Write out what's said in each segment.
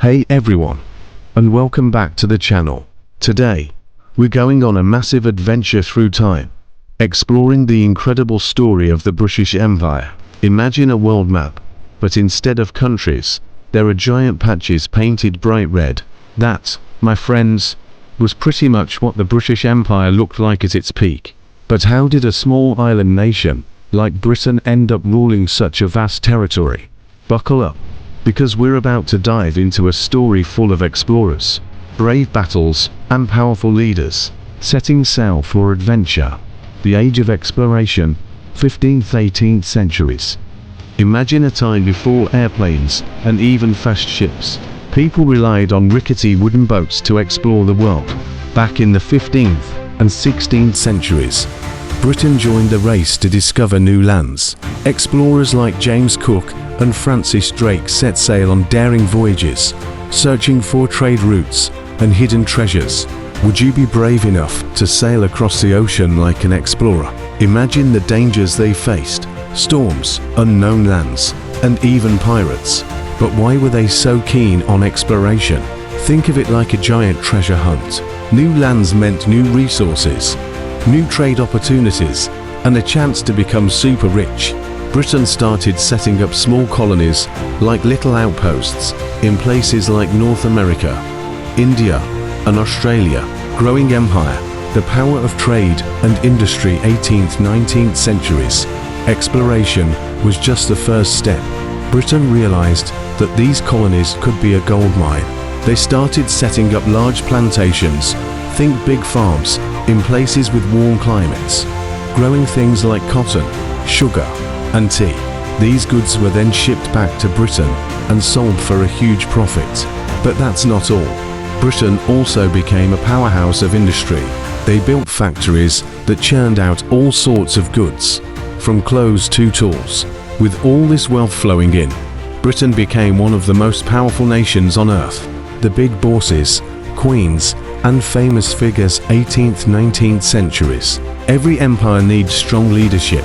Hey everyone, and welcome back to the channel. Today, we're going on a massive adventure through time, exploring the incredible story of the British Empire. Imagine a world map, but instead of countries, there are giant patches painted bright red. That, my friends, was pretty much what the British Empire looked like at its peak. But how did a small island nation like Britain end up ruling such a vast territory? Buckle up, because we're about to dive into a story full of explorers, brave battles, and powerful leaders, setting sail for adventure. The Age of Exploration, 15th-18th centuries. Imagine a time before airplanes and even fast ships. People relied on rickety wooden boats to explore the world. Back in the 15th and 16th centuries, Britain joined the race to discover new lands. Explorers like James Cook and Francis Drake set sail on daring voyages, searching for trade routes and hidden treasures. Would you be brave enough to sail across the ocean like an explorer? Imagine the dangers they faced: storms, unknown lands, and even pirates. But why were they so keen on exploration? Think of it like a giant treasure hunt. New lands meant new resources, new trade opportunities, and a chance to become super rich. Britain started setting up small colonies, like little outposts, in places like North America, India, and Australia. Growing empire, the power of trade and industry. 18th-19th centuries. Exploration was just the first step. Britain realized that these colonies could be a gold mine. They started setting up large plantations, think big farms, in places with warm climates, growing things like cotton, sugar, and tea. These goods were then shipped back to Britain and sold for a huge profit. But that's not all. Britain also became a powerhouse of industry. They built factories that churned out all sorts of goods, from clothes to tools. With all this wealth flowing in, Britain became one of the most powerful nations on earth. The big bosses, queens, and famous figures. 18th-19th centuries. Every empire needs strong leadership,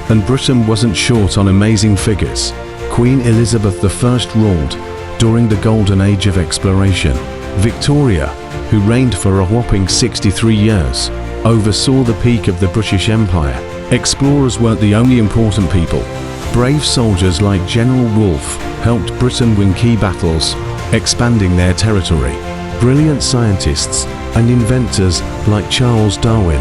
and Britain wasn't short on amazing figures. Queen Elizabeth I ruled during the golden age of exploration. Victoria, who reigned for a whopping 63 years, oversaw the peak of the British Empire. Explorers weren't the only important people. Brave soldiers like General Wolfe helped Britain win key battles, expanding their territory. Brilliant scientists and inventors like Charles Darwin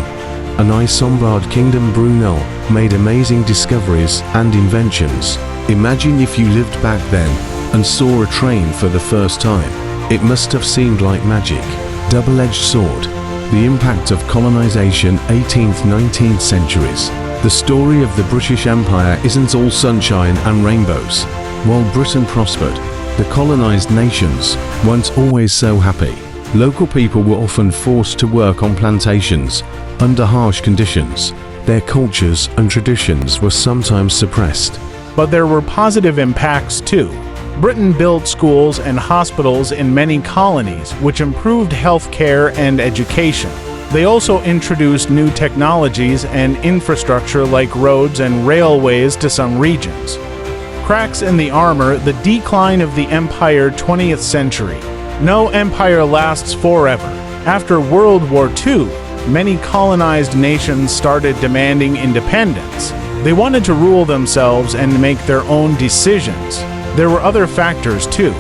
and Isambard Kingdom Brunel made amazing discoveries and inventions. Imagine if you lived back then and saw a train for the first time. It must have seemed like magic. Double-edged sword. The impact of colonization. 18th-19th centuries. The story of the British Empire isn't all sunshine and rainbows. While Britain prospered, the colonized nations weren't always so happy. Local people were often forced to work on plantations under harsh conditions. Their cultures and traditions were sometimes suppressed. But there were positive impacts too. Britain built schools and hospitals in many colonies, which improved health care and education. They also introduced new technologies and infrastructure like roads and railways to some regions. Cracks in the armor. The decline of the empire. 20th century. No empire lasts forever. After World War II, many colonized nations started demanding independence. They wanted to rule themselves and make their own decisions. There were other factors too.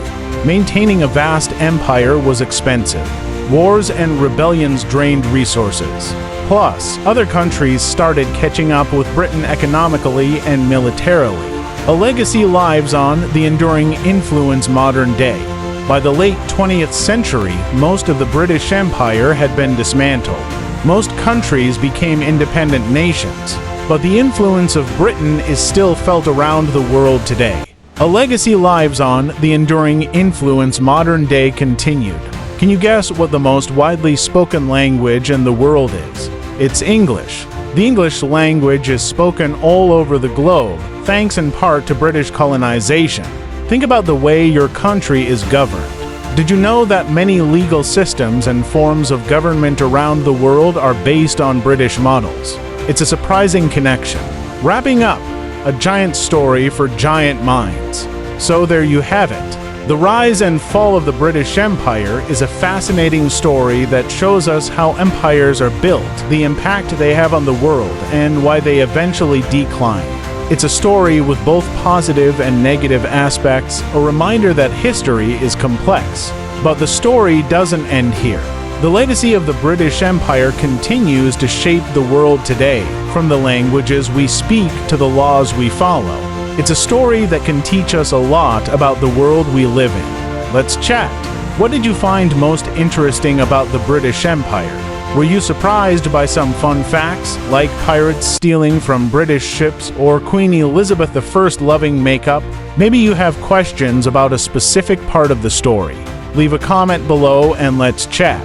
Maintaining a vast empire was expensive. Wars and rebellions drained resources. Plus, other countries started catching up with Britain economically and militarily. A legacy lives on. The enduring influence. Modern day. By the late 20th century, most of the British Empire had been dismantled. Most countries became independent nations, but the influence of Britain is still felt around the world today. A legacy lives on. The enduring influence. Modern day continued. Can you guess what the most widely spoken language in the world is? It's English. The English language is spoken all over the globe, thanks in part to British colonization. Think about the way your country is governed. Did you know that many legal systems and forms of government around the world are based on British models? It's a surprising connection. Wrapping up, a giant story for giant minds. So there you have it. The rise and fall of the British Empire is a fascinating story that shows us how empires are built, the impact they have on the world, and why they eventually decline. It's a story with both positive and negative aspects, a reminder that history is complex. But the story doesn't end here. The legacy of the British Empire continues to shape the world today, from the languages we speak to the laws we follow. It's a story that can teach us a lot about the world we live in. Let's chat. What did you find most interesting about the British Empire? Were you surprised by some fun facts, like pirates stealing from British ships or Queen Elizabeth I loving makeup? Maybe you have questions about a specific part of the story. Leave a comment below and let's chat.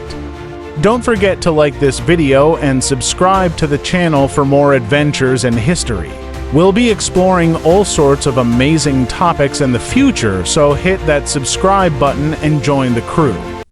Don't forget to like this video and subscribe to the channel for more adventures and history. We'll be exploring all sorts of amazing topics in the future, so hit that subscribe button and join the crew.